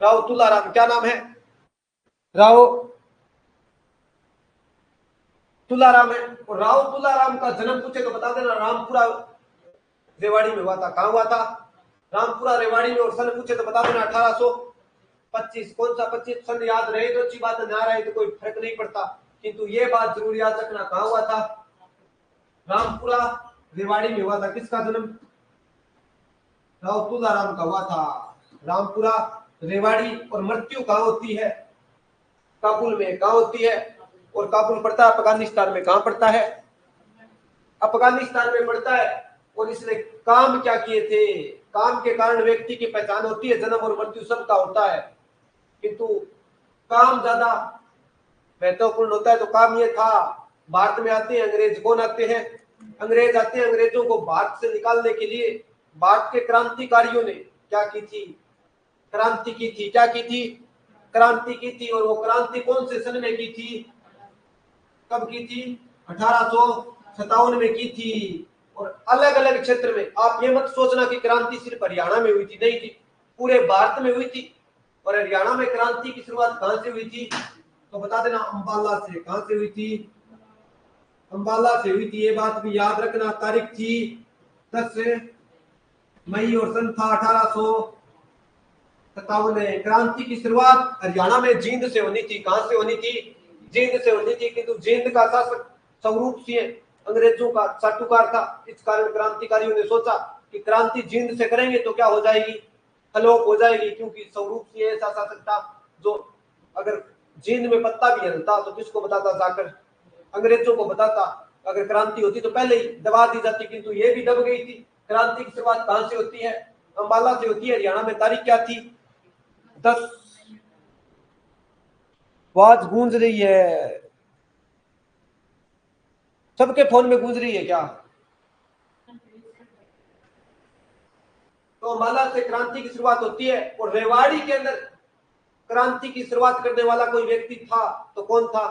राव तुलाराम। क्या नाम है? राव तुलाराम है। और राव तुलाराम का जन्म पूछे तो बता देना रामपुरा रेवाड़ी में हुआ था। कहां हुआ था? रामपुरा रेवाड़ी में। और सन पूछे तो बता देना 1825। कौन सा 25? सन याद रहे तो अच्छी बात है, ना रहे तो कोई फर्क नहीं पड़ता। किंतु ये बात जरूर याद रखना, कहां हुआ था? रामपुरा रेवाड़ी में हुआ था। किसका जन्म? राव तुलाराम का हुआ था। रामपुरा रेवाड़ी। और मृत्यु कहां होती है? काबुल में। कहां होती है? और काबुल पड़ता है अफगानिस्तान में। कहां पड़ता है? अफगानिस्तान में पड़ता है। और इसने काम क्या किए थे? काम के कारण व्यक्ति की पहचान होती है, जन्म और मृत्यु सबका होता है। किंतु काम ज्यादा महत्वपूर्ण होता है। तो काम ये था, भारत में आते हैं अंग्रेज। कौन आते हैं? अंग्रेज आते हैं। अंग्रेजों को भारत से निकालने के लिए भारत के क्रांतिकारियों ने क्या की थी? क्रांति की थी। क्या की थी? क्रांति की थी। और वो क्रांति कौन से सन में की थी? कब की थी? 1857 में की थी। और अलग अलग क्षेत्र में। आप ये मत सोचना कि क्रांति सिर्फ हरियाणा में हुई थी, नहीं थी, पूरे भारत में हुई थी। और हरियाणा में क्रांति की शुरुआत कहां से हुई थी? तो बता देना अंबाला से। कहां से हुई थी? अंबाला से हुई थी। ये बात भी याद रखना। तारीख थी 10 मई और सन था 1857। क्रांति की शुरुआत हरियाणा में जींद से होनी थी। कहां से होनी थी? जींद से होनी थी। किंतु जींद का शासक स्वरूप सिंह अंग्रेजों का चाटुकार था। इस कारण क्रांतिकारियों ने सोचा कि क्रांति जींद से करेंगे तो क्या हो जाएगी? हलोप हो जाएगी। क्योंकि स्वरूप सिंह ऐसा शासक था जो अगर जींद में पत्ता भी हिलता तो किसको बताता? जाकर अंग्रेजों को बताता। अगर क्रांति होती तो पहले ही दबा दी जाती। किंतु ये भी दब गई थी। क्रांति की शुरुआत कहां से होती है? अंबाला से होती है। हरियाणा में तारीख क्या थी? 10। आवाज गूंज रही है, सबके फोन में गूंज रही है क्या? तो अंबाला से क्रांति की शुरुआत होती है। और रेवाड़ी के अंदर क्रांति की शुरुआत करने वाला कोई व्यक्ति था तो कौन था?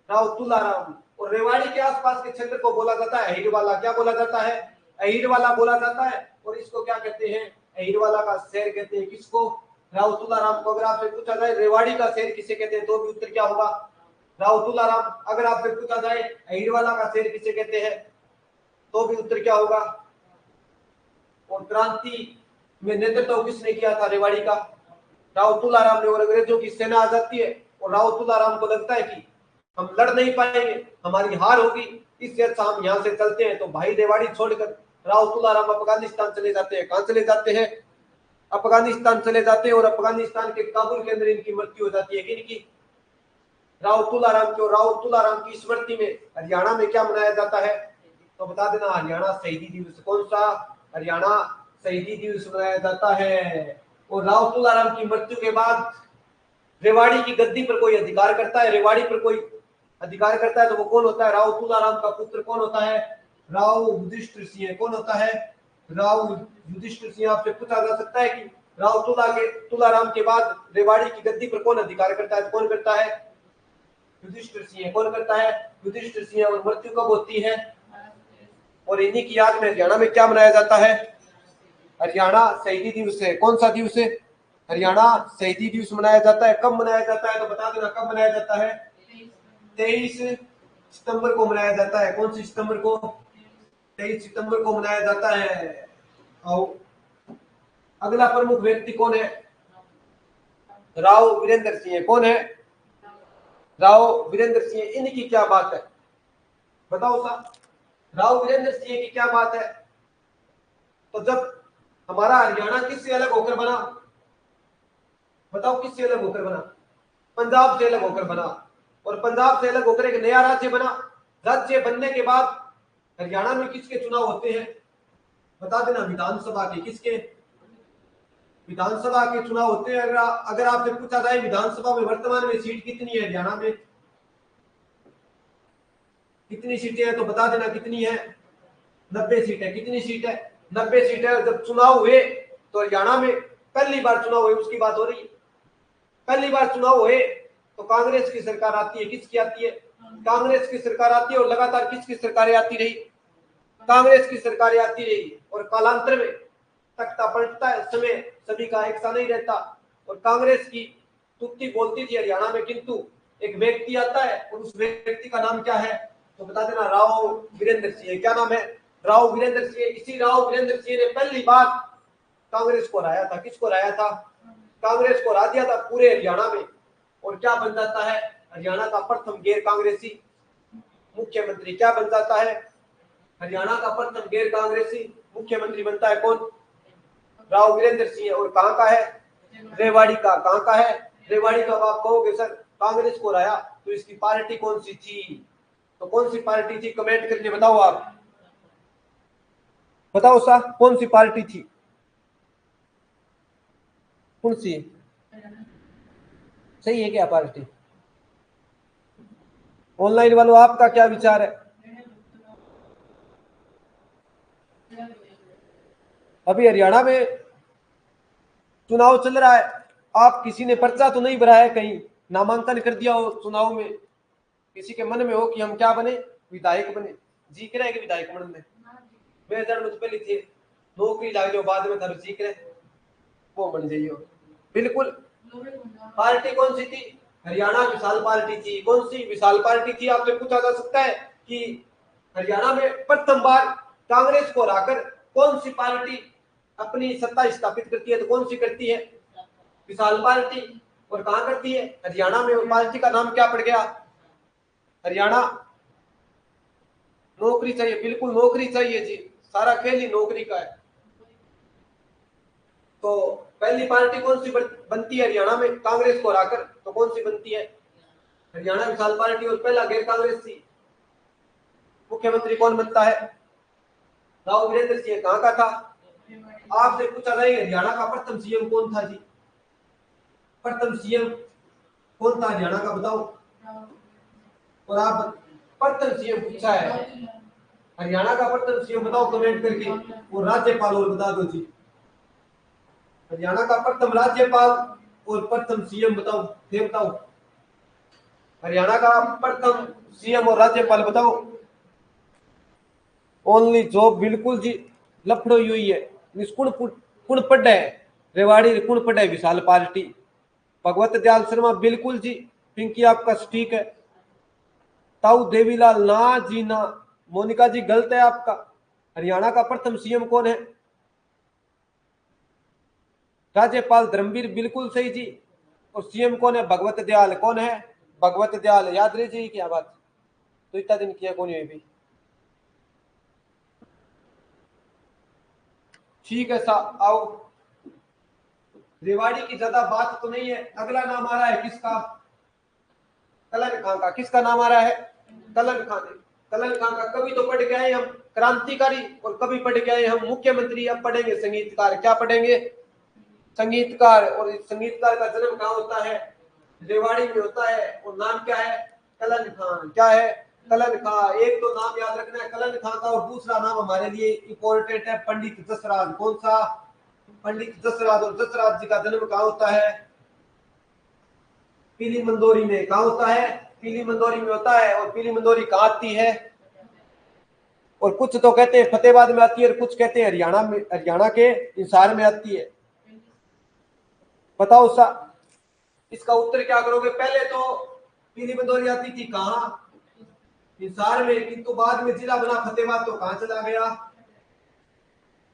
राव तुलाराम। और रेवाड़ी के आसपास के क्षेत्र को बोला जाता है अहिरवाला। क्या बोला जाता है? अहिरवाला बोला जाता है। और इसको क्या कहते हैं? अहिरवाला का शहर कहते हैं। किसको? राव तुलाराम को। अगर आपसे पूछा जाए रेवाड़ी का शहर किसे कहते हैं तो भी उत्तर क्या होगा? राव तुलाराम। अगर आपसे पूछा जाए अहिरवाला का शेर किसे कहते हैं तो भी उत्तर क्या होगा। और क्रांति में नेतृत्व किसने किया था रेवाड़ी का, राव तुलाराम ने। और अंग्रेजों की सेना आ जाती है और राव तुलाराम को लगता है कि हम लड़ नहीं पाएंगे, हमारी हार होगी, इससे अच्छा हम यहाँ से चलते हैं। तो भाई रेवाड़ी छोड़कर राव तुलाराम अफगानिस्तान चले जाते हैं। कहाँ चले जाते हैं, अफगानिस्तान चले जाते हैं। और अफगानिस्तान के काबुल के अंदर इनकी मृत्यु हो जाती है। किनकी, राव तुलाराम की। राव तुलाराम की स्मृति में हरियाणा में क्या मनाया जाता है तो बता देना, हरियाणा शहीदी दिवस। कौन सा, हरियाणा शहीदी दिवस मनाया जाता है। और राव तुलाराम की मृत्यु के बाद रेवाड़ी की गद्दी पर कोई अधिकार करता है, रेवाड़ी पर कोई अधिकार करता है तो वो कौन होता है, राव तुलाराम का पुत्र कौन होता है, राव युधिष्ठिर सिंह। कौन होता है, राव युधिष्ठिर सिंह। आपसे पूछा जा सकता है कि राव तुलाराम के बाद रेवाड़ी की गद्दी पर कौन अधिकार करता है तो कौन करता है, युधिष्ठिर सिंह। कौन करता है, युधिष्ठिर सिंह। और मृत्यु कब होती है, और इन्हीं की याद में हरियाणा में क्या मनाया जाता है, हरियाणा शहीदी दिवस है। कौन सा दिवस है, हरियाणा शहीदी दिवस मनाया जाता है। कब मनाया जाता है तो बता देना, कब मनाया जाता है, 23 सितंबर को मनाया जाता है। कौन सी सितंबर को, 23 सितंबर को मनाया जाता है। और अगला प्रमुख व्यक्ति कौन है, राव वीरेंद्र सिंह। कौन है, राव वीरेंद्र सिंह। इनकी क्या बात है बताओ साहब, राव वीरेंद्र सिंह की क्या बात है। तो जब हमारा हरियाणा किससे अलग होकर बना, बताओ किससे अलग होकर बना, पंजाब से अलग होकर बना। और पंजाब से अलग होकर एक नया राज्य बना। राज्य बनने के बाद हरियाणा में किसके चुनाव होते हैं बता देना, विधानसभा के। किसके, विधानसभा के चुनाव होते हैं। अगर आपसे पूछा जाए विधानसभा में वर्तमान में सीट कितनी है हरियाणा में, कितनी सीटें हैं तो बता देना कितनी है, 90 सीट है। कितनी सीट है, 90 सीट है। जब चुनाव हुए तो हरियाणा में पहली बार चुनाव हुए, उसकी बात हो रही है। पहली बार चुनाव हुए तो कांग्रेस की सरकार आती है। किसकी आती है, कांग्रेस की सरकार आती है। और लगातार किसकी सरकारें आती रही, कांग्रेस की सरकारें आती रही। और कालांतर में तख्ता पलटता है, समय सभी का एक सा नहीं रहता। और कांग्रेस की तुक्ति बोलती थी हरियाणा में, किंतु एक व्यक्ति आता है और उस व्यक्ति का नाम क्या है तो बता देना, राव वीरेंद्र सिंह। क्या नाम है, राव वीरेंद्र सिंह। इसी राव वीरेंद्र सिंह ने पहली बार कांग्रेस को हराया था। किसको हराया था, कांग्रेस को हरा दिया था पूरे हरियाणा में। और क्या बन जाता है, हरियाणा का प्रथम गैर कांग्रेसी मुख्यमंत्री। क्या बन जाता है, हरियाणा का प्रथम गैर कांग्रेसी मुख्यमंत्री बनता है कौन, राव वीरेंद्र सिंह। और कहां का है, रेवाड़ी का। कहां का है, रेवाड़ी का। आप कहोगे सर कांग्रेस को हराया तो इसकी पार्टी कौन सी थी, तो कौन सी पार्टी थी, कमेंट करके बताओ। आप बताओ साहब कौन सी पार्टी थी, कौन सी, सही है क्या पार्टी। ऑनलाइन वालों आपका क्या विचार है, अभी हरियाणा में चुनाव चल रहा है, आप किसी ने पर्चा तो नहीं भरा है, कहीं नामांकन कर दिया हो चुनाव में, किसी के मन में हो कि हम क्या बने, विधायक बने, जी करे कि विधायक बनने में तो पहले थे, नौकरी लाग जाओ बाद में जी करे वो बन जाइयो। बिल्कुल। पार्टी कौन सी थी, हरियाणा विशाल पार्टी थी। कौन सी विशाल पार्टी थी, आपसे पूछा जा सकता है कि हरियाणा में प्रथम बार कांग्रेस को हराकर कौन सी पार्टी अपनी सत्ता स्थापित करती है तो कौन सी करती है, विशाल पार्टी। और कहां करती है, हरियाणा में। और पार्टी का नाम क्या पड़ गया, हरियाणा नौकरी चाहिए। बिल्कुल नौकरी चाहिए जी, सारा खेल ही नौकरी का है। तो पहली पार्टी कौन सी बनती है हरियाणा में कांग्रेस को हराकर, तो कौन सी बनती है, हरियाणा विशाल पार्टी। और पहला गैर कांग्रेसी मुख्यमंत्री कौन बनता है, राव वीरेंद्र सिंह। कहां का था, आपसे पूछा जाए हरियाणा का प्रथम सीएम कौन था जी, प्रथम सीएम कौन था हरियाणा का बताओ। और आप प्रथम सीएम पूछा है हरियाणा का प्रथम सीएम बताओ कमेंट करके। और राज्यपाल और बता दो जी, हरियाणा का प्रथम राज्यपाल और प्रथम सीएम बताओ, ये बताओ हरियाणा का प्रथम सीएम और राज्यपाल बताओ। ओनली जॉब, बिल्कुल जी, लफड़ो हुई है। कुण पढ़े रेवाड़ी, कुण पढ़े विशाल पार्टी, भगवत दयाल शर्मा, बिल्कुल जी। पिंकी आपका ठीक है। ताऊ देवीलाल ना जी ना। मोनिका जी गलत है आपका। हरियाणा का प्रथम सीएम कौन है? राज्यपाल धर्मवीर, बिल्कुल सही जी। और सीएम कौन है? भगवत दयाल। कौन है? भगवत दयाल। याद रही जी क्या बात, तो इतना दिन किया कौन है भी। ठीक है सा आओ। रेवाड़ी की ज्यादा बात तो नहीं है। अगला नाम आ रहा है किसका? कलन खां का। किसका नाम आ रहा है? कलन खां। कलन खां का कभी तो पढ़ के आए हम क्रांतिकारी, और कभी पढ़ के आए हम मुख्यमंत्री। अब पढ़ेंगे संगीतकार। क्या पढ़ेंगे? संगीतकार। और इस संगीतकार का जन्म कहाँ होता है? रेवाड़ी में होता है। और नाम क्या है? कलन खां। क्या है? कलन खां। एक तो नाम याद रखना है कलन खां का, और दूसरा नाम हमारे लिए इंपॉर्टेंट है, पंडित जसराज। कौन सा? पंडित जसराज। और जसराज जी का जन्म कहाँ होता है? पीली मंदोरी में। कहाँ होता है? पीली मंदोरी में होता है। और पीली मंदोरी कहाँ आती है? और कुछ तो कहते हैं फतेहाबाद में आती है, और कुछ कहते हैं हरियाणा में, हरियाणा के हिसार में आती है। बताओ सा इसका उत्तर क्या करोगे? पहले तो पीली मंदोरी आती थी कहाँ? हिसार में, किंतु बाद में जिला बना फतेहाबाद, तो कहाँ चला गया?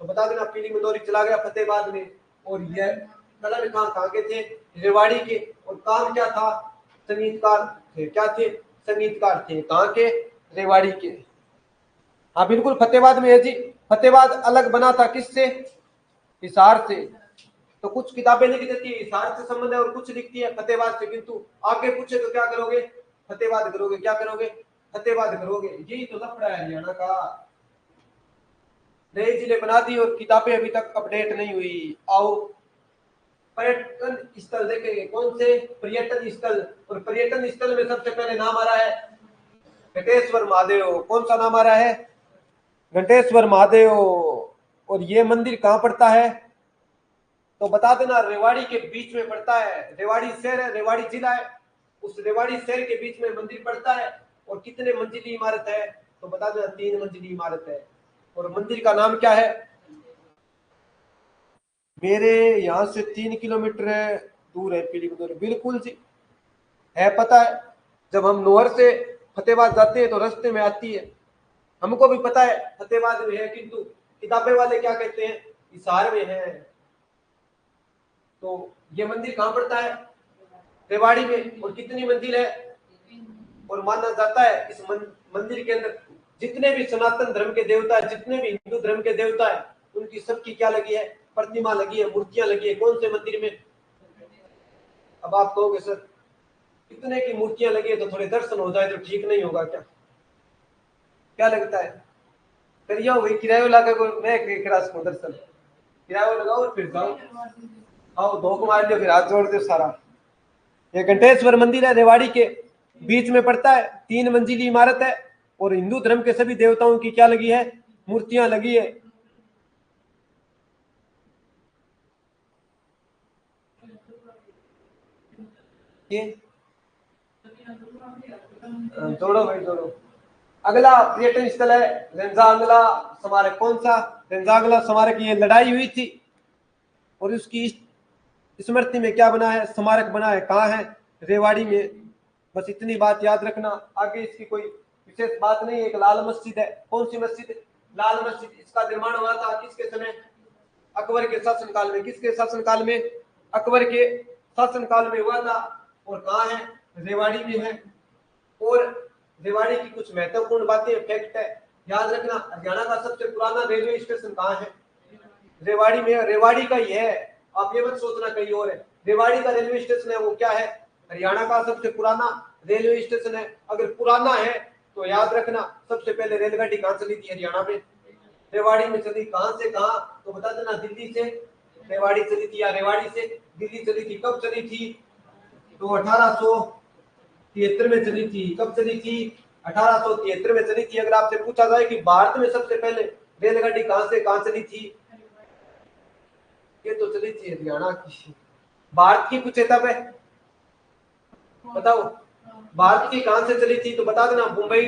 तो बता देना, पीली मंदोरी चला गया फतेहाबाद में। और यह कलन खां कहाँ के थे? रेवाड़ी के। और काम क्या था? संगीतकार थे। क्या थे? संगीतकार थे। कहाँ के? रेवाड़ी के। हाँ बिल्कुल फतेहाबाद में है जी। फतेहाबाद अलग बना था किससे? हिसार से। तो कुछ किताबें लिख देती है हिसार से संबंध है, और कुछ लिखती है फतेहाबाद से। किंतु आगे पूछे तो क्या करोगे? फतेहाबाद करोगे। क्या करोगे? फतेहाबाद करोगे। यही तो लफड़ा है हरियाणा का। नए जिले बना दी और किताबें अभी तक अपडेट नहीं हुई। आओ पर्यटन स्थल देखेंगे। कौन से? पर्यटन स्थल। और पर्यटन स्थल में सबसे पहले नाम आ रहा है घंटेश्वर महादेव। कौन सा नाम आ रहा है? घंटेश्वर महादेव। और ये मंदिर कहाँ पड़ता है? तो बता देना, रेवाड़ी के बीच में पड़ता है। रेवाड़ी शहर है, रेवाड़ी जिला है, उस रेवाड़ी शहर के बीच में मंदिर पड़ता है। और कितने मंजिली इमारत है? तो बता देना 3 मंजिली इमारत है। और मंदिर का नाम क्या है? मेरे यहाँ से 3 किलोमीटर दूर है पीली मंदिर। बिल्कुल जी, है पता है। जब हम नोहर से फतेहाबाद जाते हैं तो रास्ते में आती है। हमको भी पता है फतेहाबाद में है, किंतु किताबें वाले क्या कहते हैं? हिसार में है। तो ये मंदिर कहाँ पड़ता है? रेवाड़ी में। और कितनी मंजिल है? और माना जाता है इस मंदिर के अंदर जितने भी सनातन धर्म के देवता है, जितने भी हिंदू धर्म के देवता है, उनकी सबकी क्या लगी है? प्रतिमा लगी है, मूर्तियां लगी है। कौन से मंदिर में? अब आप कहोगे सर इतने की मूर्तियां लगी है तो थोड़े दर्शन हो जाए तो ठीक नहीं होगा क्या? क्या लगता है? करिए भाई, किराया लगा को मैं करा सकूं दर्शन। किराया लगाओ और फिर जाओ। आओ धोख मार लियो, फिर हाथ जोड़ दो सारा। ये घंटेश्वर मंदिर है, रेवाड़ी के बीच में पड़ता है। 3 मंजिली इमारत है। और हिंदू धर्म के सभी देवताओं की क्या लगी है? मूर्तियां लगी है। ये जोड़ो भाई जोड़ो। अगला पर्यटन स्थल है रेंजांगला स्मारक। कौन सा? रेंजांगला स्मारक। ये लड़ाई हुई थी और उसकी स्मृति में क्या बना है? स्मारक बना है। कहाँ है? रेवाड़ी में। बस इतनी बात याद रखना। आगे इसकी कोई विशेष बात नहीं है। एक लाल मस्जिद है। कौन सी मस्जिद? लाल मस्जिद। इसका निर्माण हुआ था किसके समय? अकबर के शासनकाल में। किसके शासनकाल में? अकबर के शासनकाल में हुआ था। और कहाँ है? रेवाड़ी में है। और रेवाड़ी की कुछ महत्वपूर्ण बातें, फैक्ट है, याद रखना। हरियाणा का सबसे पुराना रेलवे स्टेशन कहाँ है? रेवाड़ी में। रेवाड़ी का ही है, आप ये मत सोचना कहीं और है। रेवाड़ी का रेलवे स्टेशन है, वो क्या है? हरियाणा का सबसे पुराना रेलवे स्टेशन है। अगर पुराना है तो याद रखना, सबसे पहले रेलगाड़ी कहाँ चली थी हरियाणा में? रेवाड़ी में चली। कहाँ से कहाँ? तो बता देना, दिल्ली से रेवाड़ी चली थी, या रेवाड़ी से दिल्ली चली थी। कब चली थी? तो 1873 में चली थी। कब चली थी? 1873 में चली थी। अगर आपसे पूछा जाए कि भारत में सबसे पहले रेलगाड़ी कहाँ से कहाँ चली थी, ये तो चली थी हरियाणा की। भारत की कुछ तब है, बताओ भारत की कहां से चली थी? तो बता देना, मुंबई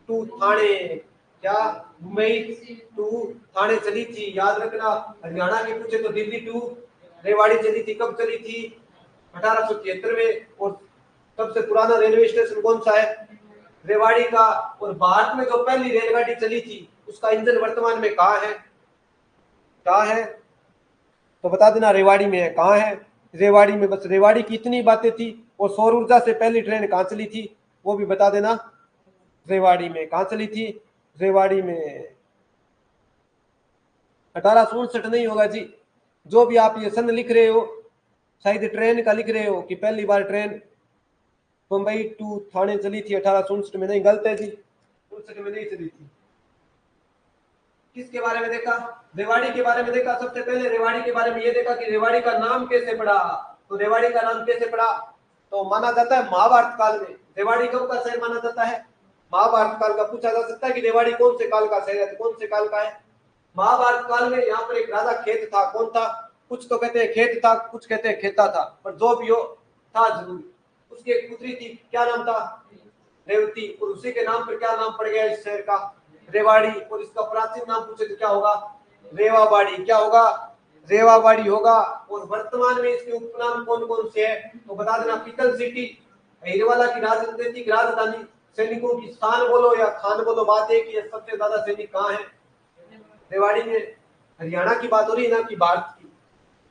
टू थाने। क्या? मुंबई टू थाने चली थी, याद रखना। हरियाणा की पूछे तो दिल्ली टू रेवाड़ी चली थी। कब चली थी? 1873 में। और सबसे पुराना रेलवे स्टेशन कौन सा है? रेवाड़ी का। और भारत में जो पहली रेलगाड़ी चली थी उसका इंजन वर्तमान में कहाँ है, कहाँ है, तो बता देना रेवाड़ी में है। कहाँ है, रेवाड़ी में। बस रेवाड़ी की इतनी बातें थी। और सौर ऊर्जा से पहली ट्रेन कहाँ चली थी वो भी बता देना, रेवाड़ी में। कहाँ चली थी, रेवाड़ी में। 1869 नहीं होगा जी, जो भी आप ये सन लिख रहे हो शायद ट्रेन का लिख रहे हो कि पहली बार ट्रेन मुंबई टू थाने चली थी 1869 में। नहीं, गलत है जी, 69 में नहीं चली थी। किसके बारे में देखा, रेवाड़ी के बारे में देखा। सबसे पहले रेवाड़ी के बारे में ये देखा कि रेवाड़ी का नाम कैसे पड़ा। तो रेवाड़ी का नाम कैसे पड़ा, तो माना जाता है महाभारत काल में। रेवाड़ी कब का शहर माना जाता है, महाभारत काल का। पूछा जा सकता है कि रेवाड़ी कौन से काल का शहर है, तो कौन से काल का है, महाभारत काल में। यहाँ पर एक राजा खेत था, कौन था, कुछ तो कहते हैं खेत था, कुछ कहते हैं खेता था, पर जो भी हो था जरूर। उसकी एक पुत्री थी, क्या नाम था, रेवती। और उसी के नाम पर क्या नाम पड़ गया इस शहर का, रेवाड़ी। और इसका प्राचीन नाम पूछे तो क्या होगा, रेवाबाड़ी। क्या होगा, रेवाबाड़ी होगा। और वर्तमान में इसके उपनाम कौन कौन से है, तो बता देना, पिकल सिटी, हिरवाला की राजनीतिक राजधानी। सैनिकों की स्थान बोलो या खान बोलो, बात एक ही है, सबसे ज्यादा सैनिक कहाँ है, रेवाड़ी में। हरियाणा की बात हो रही है ना कि भारत की।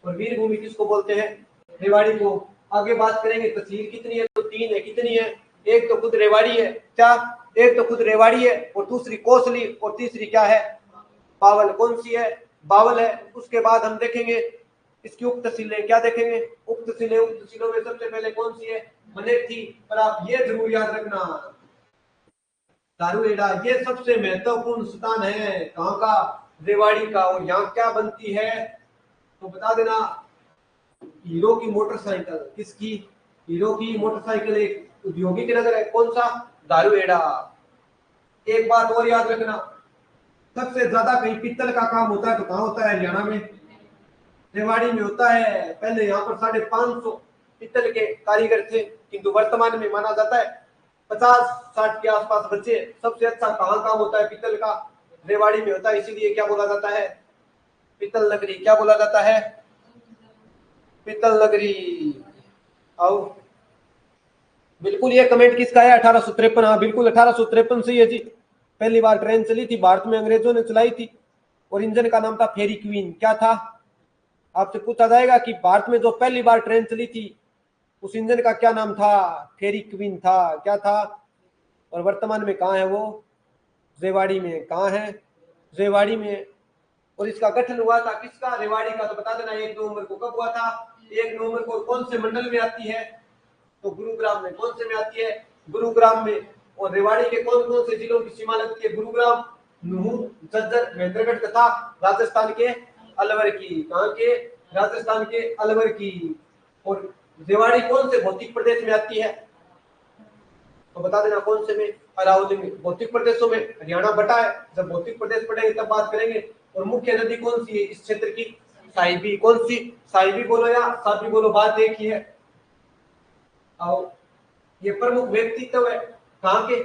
और वीर भूमि किसको बोलते हैं, रेवाड़ी को। आगे बात करेंगे तहसील कितनी है, तो 3 है। कितनी है, एक तो खुद रेवाड़ी है, क्या, एक तो खुद रेवाड़ी है, और दूसरी कोसली, और तीसरी क्या है, बावल। कौन सी है, बावल है। उसके बाद हम देखेंगे इसकी उप तहसीलें, क्या देखेंगे, उप तहसीलें। उप तहसीलों में सबसे पहले कौन सी है, मनेठी। पर आप ये जरूर याद रखना, दारूहेड़ा ये सबसे महत्वपूर्ण स्थान है, कहाँ का, रेवाड़ी का। और यहाँ क्या बनती है, तो बता देना, हीरो की मोटरसाइकिल। किसकी, हीरो की मोटरसाइकिल एक औद्योगिक नगर है, कौन सा, दारूहेड़ा। एक बात और याद रखना, सबसे ज्यादा कहीं पित्तल का काम होता है तो कहाँ होता है, हरियाणा में, रेवाड़ी में होता है। पहले यहाँ पर 550 पित्तल के कारीगर थे, किंतु वर्तमान में माना जाता है 50-60 के आसपास बचे। सबसे अच्छा कहाँ काम होता है पित्तल का, रेवाड़ी में होता है। इसीलिए क्या बोला जाता है, पित्तल नगरी। क्या बोला जाता है, पित्तल नगरी। आओ, बिल्कुल ये कमेंट किसका है, 1853। हाँ बिल्कुल 1853 सही है जी। पहली बार ट्रेन चली थी भारत में, अंग्रेजों ने चलाई थी। और इंजन का नाम था फेरी क्वीन। क्या था, आपसे पूछा जाएगा कि भारत में जो पहली बार ट्रेन चली थी उस इंजन का क्या नाम था, फेरी क्वीन था। क्या था, और वर्तमान में कहाँ है वो, रेवाड़ी में। कहाँ है, रेवाड़ी में। और इसका गठन हुआ था किसका, रेवाड़ी का। तो बता देना 1 नवंबर को। कब हुआ था, 1 नवंबर को। कौन से मंडल में आती है, तो गुरुग्राम में। कौन से में आती है, गुरुग्राम में। और रेवाड़ी के कौन कौन से जिलों की सीमा लगती है, गुरुग्राम, नूहू, झज्जर, महेंद्रगढ़ तथा राजस्थान के अलवर की। कहाँ के, राजस्थान के अलवर की। और रेवाड़ी कौन से भौतिक प्रदेश में आती है, तो बता देना कौन से में, अरावली में। भौतिक प्रदेशों में हरियाणा बटा है, जब भौतिक प्रदेश पढ़ेंगे तब बात करेंगे। और मुख्य नदी कौन सी है इस क्षेत्र की, साहिबी। कौन सी, साहिबी बोलो या साबी बोलो, बात एक ही है। आओ, ये प्रमुख व्यक्तित्व है कहाँ के,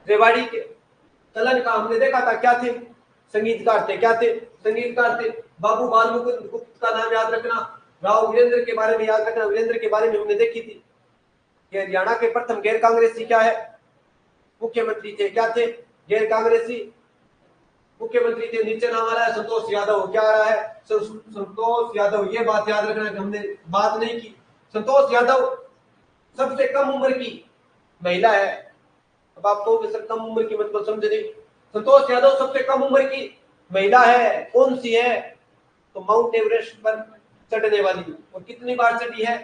रेवाड़ी के। कलन का हमने देखा था, क्या थे, संगीतकार थे। क्या थे, संगीतकार थे। बाबू बाल मुकुंद गुप्त का नाम याद रखना। राव वीरेंद्र के बारे में याद रखना, वीरेंद्र के बारे में हमने देखी थी। ये हरियाणा के प्रथम गैर कांग्रेसी क्या है, मुख्यमंत्री थे। क्या थे, गैर कांग्रेसी मुख्यमंत्री थे। नीचे नाम आ रहा है संतोष यादव। क्या आ रहा है, संतोष यादव। ये बात याद रखना कि हमने बात नहीं की। संतोष यादव सबसे कम उम्र की महिला है। अब आपको सर कम उम्र की मतलब समझ नहीं, संतोष यादव सबसे कम उम्र की महिला है। कौन सी है, तो माउंट एवरेस्ट पर चढ़ने वाली। और कितनी बार चढ़ी है,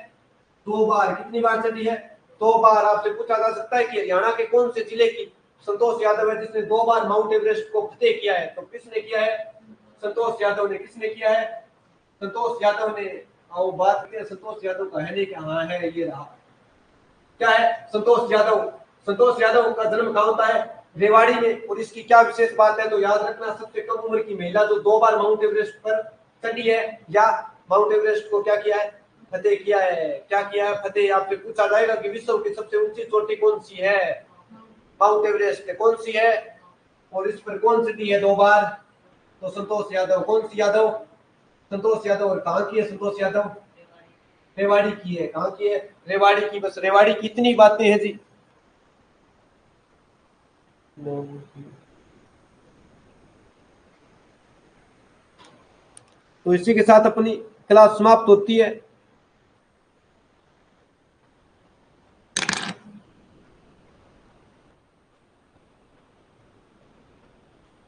2 बार। कितनी बार चढ़ी है, 2 बार। आपसे पूछा जा सकता है कि हरियाणा के कौन से जिले की संतोष यादव है जिसने 2 बार माउंट एवरेस्ट को फतेह किया है, तो किसने किया है, संतोष यादव ने। किसने किया है, संतोष यादव ने। आओ बात करते हैं संतोष यादव का है नहीं, क्या, हाँ है, ये रहा। क्या है, संतोष यादव। संतोष यादव का जन्म कहाँ होता है, रेवाड़ी में। और इसकी क्या विशेष बात है, तो याद रखना, सबसे कम उम्र की महिला जो 2 बार माउंट एवरेस्ट पर चढ़ी है या माउंट एवरेस्ट को क्या किया है, फतेह किया है। क्या किया है, फतेह। आपसे पूछा जाएगा कि विश्व की सबसे ऊंची चोटी कौन सी है, माउंट एवरेस्ट। कौन सी है, और इस पर कौन चढ़ी है 2 बार, तो संतोष यादव। कौन सी यादव, संतोष यादव। और कहाँ की है संतोष यादव, रेवाड़ी की है। कहाँ की है, रेवाड़ी की। बस रेवाड़ी की इतनी बातें हैं जी। तो इसी के साथ अपनी क्लास समाप्त होती है।